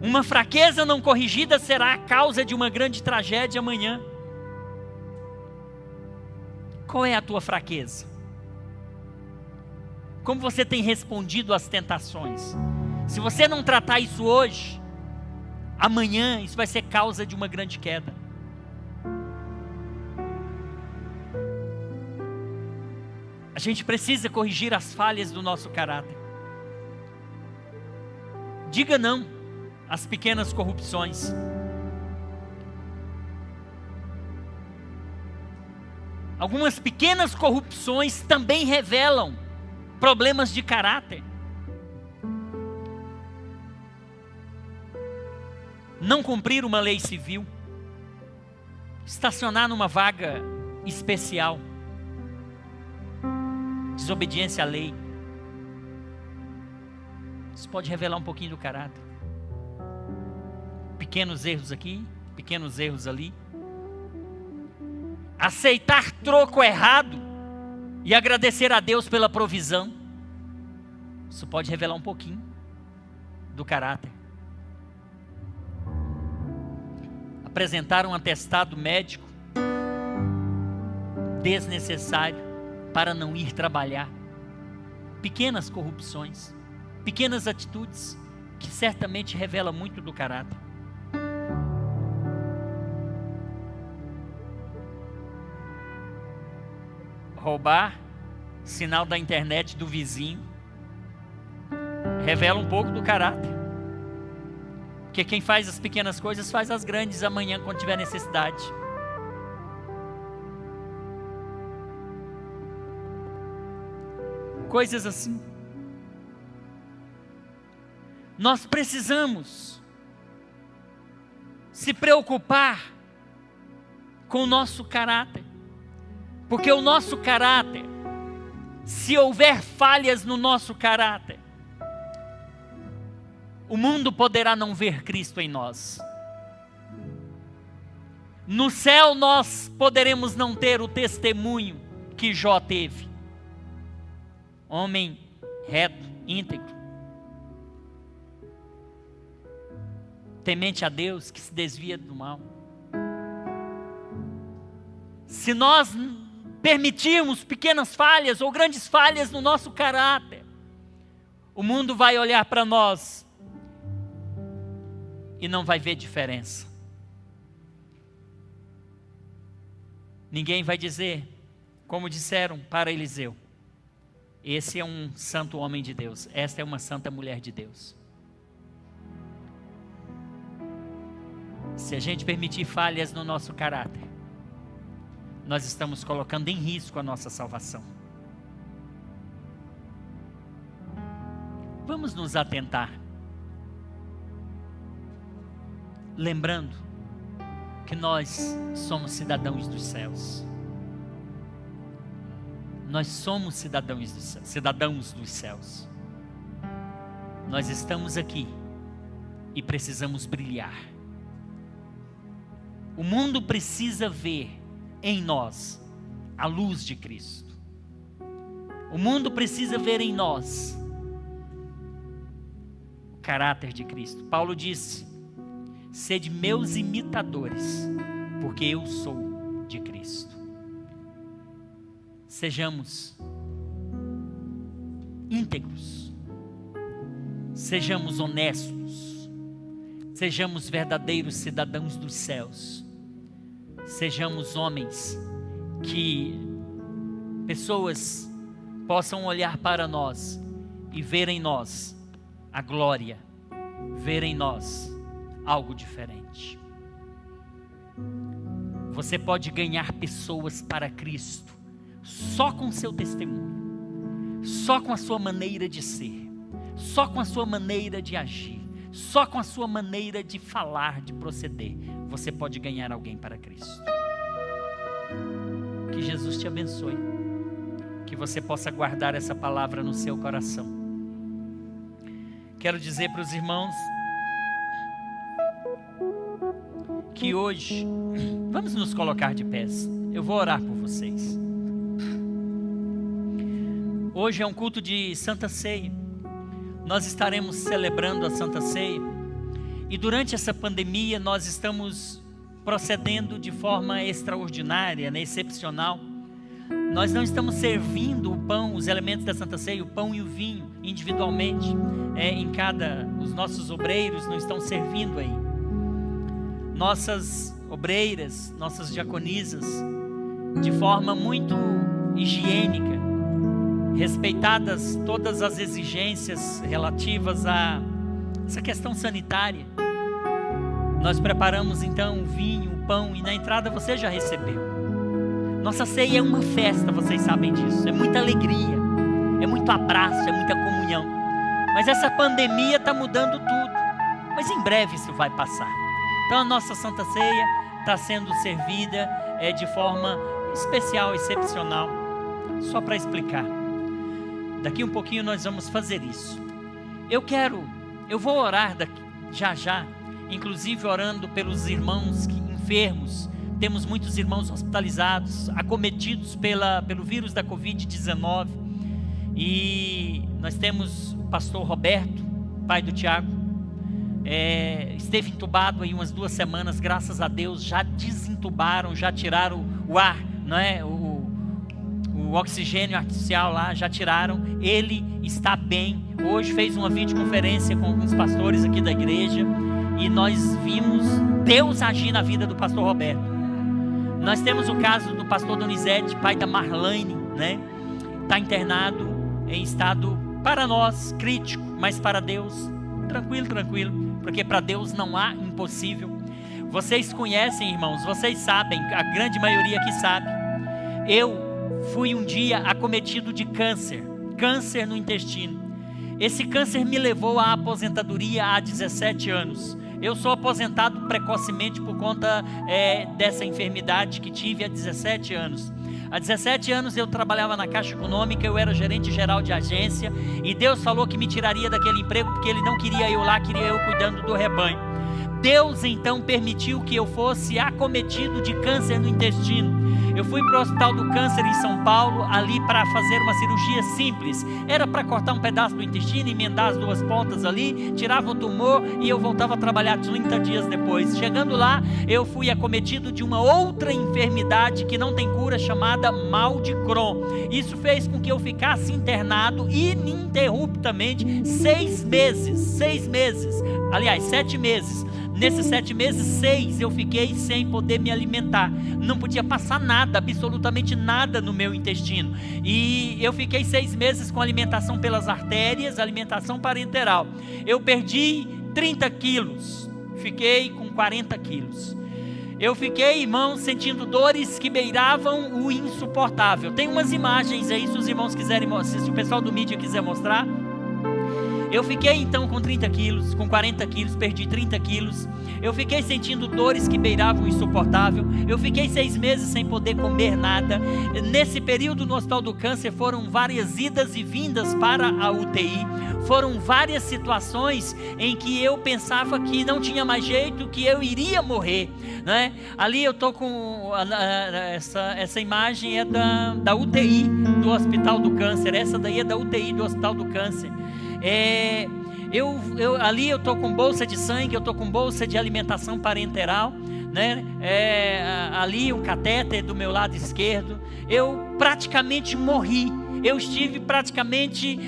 Uma fraqueza não corrigida será a causa de uma grande tragédia amanhã. Qual é a tua fraqueza? Como você tem respondido às tentações? Se você não tratar isso hoje, amanhã isso vai ser causa de uma grande queda. A gente precisa corrigir as falhas do nosso caráter. Diga não às pequenas corrupções. Algumas pequenas corrupções também revelam problemas de caráter. Não cumprir uma lei civil, estacionar numa vaga especial, desobediência à lei. Isso pode revelar um pouquinho do caráter. Pequenos erros aqui, pequenos erros ali. Aceitar troco errado e agradecer a Deus pela provisão. Isso pode revelar um pouquinho do caráter. Apresentar um atestado médico desnecessário para não ir trabalhar. Pequenas corrupções, pequenas atitudes que certamente revelam muito do caráter. Roubar sinal da internet do vizinho revela um pouco do caráter. Porque quem faz as pequenas coisas faz as grandes amanhã quando tiver necessidade. Coisas assim. Nós precisamos se preocupar com o nosso caráter. Porque o nosso caráter, se houver falhas no nosso caráter, o mundo poderá não ver Cristo em nós. No céu nós poderemos não ter o testemunho que Jó teve. Homem reto, íntegro, temente a Deus, que se desvia do mal. Se nós permitirmos pequenas falhas ou grandes falhas no nosso caráter, o mundo vai olhar para nós e não vai ver diferença. Ninguém vai dizer, como disseram para Eliseu: esse é um santo homem de Deus, esta é uma santa mulher de Deus. Se a gente permitir falhas no nosso caráter, nós estamos colocando em risco a nossa salvação. Vamos nos atentar, lembrando que nós somos cidadãos dos céus. Nós somos cidadãos dos céus. Nós estamos aqui e precisamos brilhar. O mundo precisa ver em nós a luz de Cristo. O mundo precisa ver em nós o caráter de Cristo. Paulo disse: sede meus imitadores, porque eu sou de Cristo. Sejamos íntegros, sejamos honestos, sejamos verdadeiros cidadãos dos céus, sejamos homens que pessoas possam olhar para nós e ver em nós a glória, ver em nós algo diferente. Você pode ganhar pessoas para Cristo só com seu testemunho, só com a sua maneira de ser, só com a sua maneira de agir, só com a sua maneira de falar, de proceder. Você pode ganhar alguém para Cristo. Que Jesus te abençoe, que você possa guardar essa palavra no seu coração. Quero dizer para os irmãos que hoje, vamos nos colocar de pés, eu vou orar por vocês. Hoje é um culto de Santa Ceia, nós estaremos celebrando a Santa Ceia, e durante essa pandemia nós estamos procedendo de forma extraordinária, excepcional. Nós não estamos servindo o pão, os elementos da Santa Ceia, o pão e o vinho individualmente, os nossos obreiros não estão servindo aí. Nossas obreiras, nossas diaconisas, de forma muito higiênica, respeitadas todas as exigências relativas a essa questão sanitária, nós preparamos então o vinho, o pão, e na entrada você já recebeu. Nossa ceia é uma festa, vocês sabem disso, é muita alegria, é muito abraço, é muita comunhão. Mas essa pandemia está mudando tudo, mas em breve isso vai passar. Então a nossa Santa Ceia está sendo servida de forma especial, excepcional. Só para explicar, daqui um pouquinho nós vamos fazer isso. Eu vou orar já, inclusive orando pelos irmãos enfermos. Temos muitos irmãos hospitalizados, acometidos pelo vírus da Covid-19. E nós temos o pastor Roberto, pai do Tiago, esteve entubado aí umas 2 semanas, graças a Deus, já desentubaram, já tiraram o ar, não é? O oxigênio artificial lá, já tiraram, ele está bem. Hoje fez uma videoconferência com alguns pastores aqui da igreja, e nós vimos Deus agir na vida do pastor Roberto. Nós temos o caso do pastor Donizete, pai da Marlene, né? Está internado em estado, para nós, crítico, mas para Deus, tranquilo, porque para Deus não há impossível. Vocês conhecem, irmãos, vocês sabem, a grande maioria aqui sabe, eu fui um dia acometido de câncer no intestino. Esse câncer me levou à aposentadoria há 17 anos. Eu sou aposentado precocemente por conta dessa enfermidade que tive há 17 anos. Há 17 anos eu trabalhava na Caixa Econômica, eu era gerente geral de agência, e Deus falou que me tiraria daquele emprego porque Ele não queria eu lá, queria eu cuidando do rebanho. Deus então permitiu que eu fosse acometido de câncer no intestino. Eu fui para o Hospital do Câncer em São Paulo, ali para fazer uma cirurgia simples. Era para cortar um pedaço do intestino, emendar as 2 pontas ali, tirava o tumor e eu voltava a trabalhar 30 dias depois. Chegando lá, eu fui acometido de uma outra enfermidade que não tem cura, chamada mal de Crohn. Isso fez com que eu ficasse internado ininterruptamente 6 meses. Aliás, 7 meses. Nesses 7 meses, 6 eu fiquei sem poder me alimentar. Não podia passar nada, absolutamente nada no meu intestino. E eu fiquei 6 meses com alimentação pelas artérias, alimentação parenteral. Eu perdi 30 quilos, fiquei com 40 quilos. Eu fiquei, irmãos, sentindo dores que beiravam o insuportável. Tem umas imagens aí, se os irmãos quiserem, se o pessoal do mídia quiser mostrar. Eu fiquei então com 30 quilos, com 40 quilos, perdi 30 quilos. Eu fiquei sentindo dores que beiravam o insuportável. Eu fiquei 6 meses sem poder comer nada. Nesse período no Hospital do Câncer foram várias idas e vindas para a UTI. Foram várias situações em que eu pensava que não tinha mais jeito, que eu iria morrer, né? Ali eu estou com essa imagem é da UTI do Hospital do Câncer. Essa daí é da UTI do Hospital do Câncer. Ali eu estou com bolsa de sangue, eu estou com bolsa de alimentação parenteral, né? Ali o catéter do meu lado esquerdo. Eu praticamente morri. Eu estive praticamente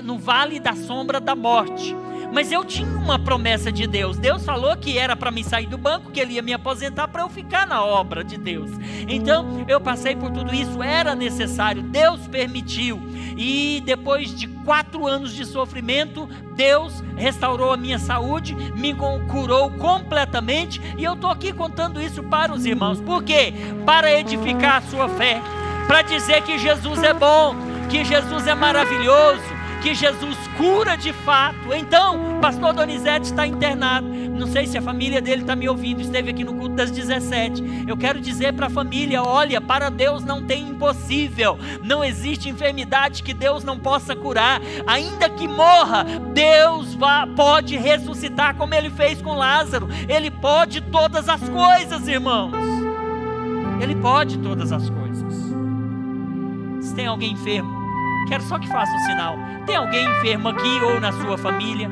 no vale da sombra da morte. Mas eu tinha uma promessa de Deus. Deus falou que era para me sair do banco, que Ele ia me aposentar para eu ficar na obra de Deus. Então eu passei por tudo isso, era necessário, Deus permitiu. E depois de 4 anos de sofrimento, Deus restaurou a minha saúde, me curou completamente. E eu estou aqui contando isso para os irmãos. Por quê? Para edificar a sua fé, para dizer que Jesus é bom, que Jesus é maravilhoso, que Jesus cura de fato. Então, pastor Donizete está internado. Não sei se a família dele está me ouvindo. Esteve aqui no culto das 17. Eu quero dizer para a família: olha, para Deus não tem impossível. Não existe enfermidade que Deus não possa curar. Ainda que morra, Deus pode ressuscitar, como Ele fez com Lázaro. Ele pode todas as coisas, irmãos. Ele pode todas as coisas. Se tem alguém enfermo, quero só que faça o sinal. Tem alguém enfermo aqui ou na sua família?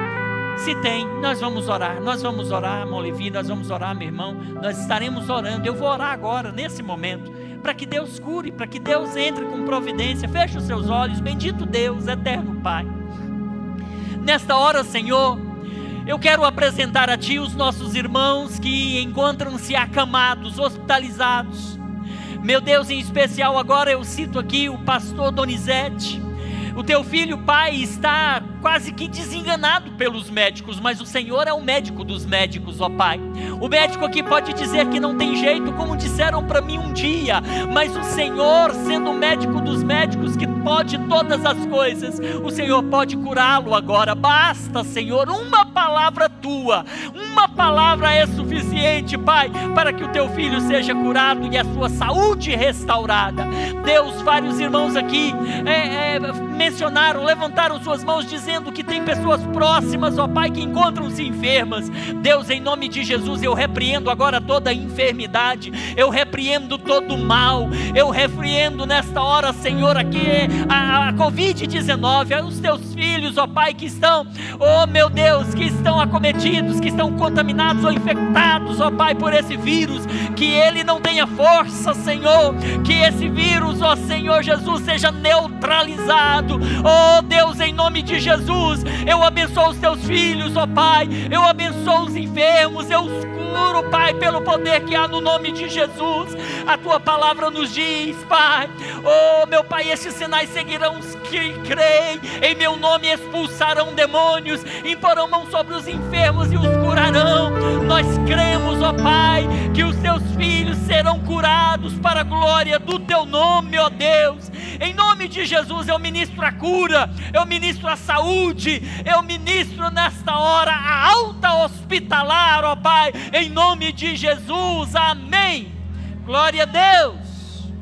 Se tem, nós vamos orar, irmão Levi, nós vamos orar, meu irmão. Nós estaremos orando. Eu vou orar agora, nesse momento, para que Deus cure, para que Deus entre com providência. Feche os seus olhos. Bendito Deus, eterno Pai, nesta hora, Senhor, eu quero apresentar a Ti os nossos irmãos que encontram-se acamados, hospitalizados. Meu Deus, em especial agora eu cito aqui o pastor Donizete. O teu filho, Pai, está quase que desenganado pelos médicos, mas o Senhor é o médico dos médicos, ó Pai. O médico aqui pode dizer que não tem jeito, como disseram para mim um dia, mas o Senhor, sendo o médico dos médicos, que pode todas as coisas, o Senhor pode curá-lo agora. Basta, Senhor, uma palavra Tua, uma palavra é suficiente, Pai, para que o Teu filho seja curado e a sua saúde restaurada. Deus, vários irmãos aqui mencionaram, levantaram suas mãos dizendo que tem pessoas próximas, ó Pai, que encontram-se enfermas. Deus, em nome de Jesus, eu repreendo agora toda a enfermidade, eu repreendo todo o mal, eu repreendo nesta hora, Senhor, aqui a Covid-19, os Teus filhos, ó Pai, que estão, ó meu Deus, que estão acometidos, que estão contaminados ou infectados, ó Pai, por esse vírus, que ele não tenha força, Senhor, que esse vírus, ó Senhor Jesus, seja neutralizado. Oh Deus, em nome de Jesus, eu abençoo os Teus filhos, ó Pai, eu abençoo os enfermos, eu os curo, Pai, pelo poder que há no nome de Jesus. A Tua palavra nos diz, Pai, oh meu Pai, estes sinais seguirão os que creem, em meu nome expulsarão demônios, imporão mão sobre os enfermos e os curarão. Nós cremos, ó Pai, que os Teus filhos serão curados para a glória do Teu nome, ó Deus. Em nome de Jesus eu ministro a cura, eu ministro a saúde, eu ministro nesta hora a alta hospitalar, ó Pai, em nome de Jesus, amém. Glória a Deus.